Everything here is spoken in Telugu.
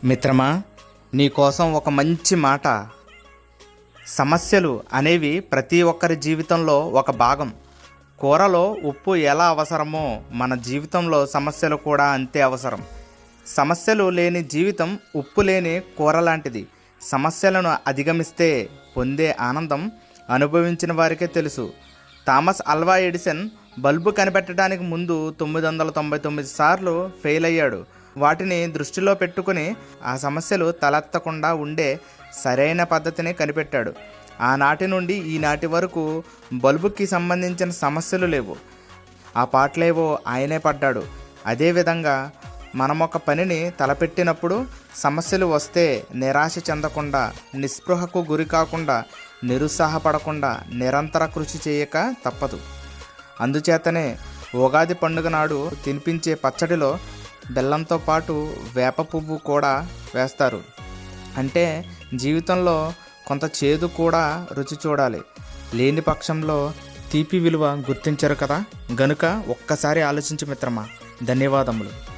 మిత్రమా, నీకోసం ఒక మంచి మాట. సమస్యలు అనేవి ప్రతి ఒక్కరి జీవితంలో ఒక భాగం. కూరలో ఉప్పు ఎలా అవసరమో మన జీవితంలో సమస్యలు కూడా అంతే అవసరం. సమస్యలు లేని జీవితం ఉప్పు లేని కూర లాంటిది. సమస్యలను అధిగమిస్తే పొందే ఆనందం అనుభవించిన వారికే తెలుసు. థామస్ ఆల్వా ఎడిసన్ బల్బు కనిపెట్టడానికి ముందు 999 సార్లు ఫెయిల్ అయ్యాడు. వాటిని దృష్టిలో పెట్టుకుని ఆ సమస్యలు తలెత్తకుండా ఉండే సరైన పద్ధతిని కనిపెట్టాడు. ఆనాటి నుండి ఈనాటి వరకు బల్బుకి సంబంధించిన సమస్యలు లేవు. ఆ పాటలేవో ఆయనే పడ్డాడు. అదేవిధంగా మనం ఒక పనిని తలపెట్టినప్పుడు సమస్యలు వస్తే నిరాశ చెందకుండా, నిస్పృహకు గురి కాకుండా, నిరుత్సాహపడకుండా నిరంతర కృషి చేయక తప్పదు. అందుచేతనే ఉగాది పండుగ నాడు తినిపించే పచ్చడిలో బెల్లంతో పాటు వేప పువ్వు కూడా వేస్తారు. అంటే జీవితంలో కొంత చేదు కూడా రుచి చూడాలి. లేని పక్షంలో తీపి విలువ గుర్తించరు కదా. గనుక ఒక్కసారి ఆలోచించు మిత్రమా. ధన్యవాదములు.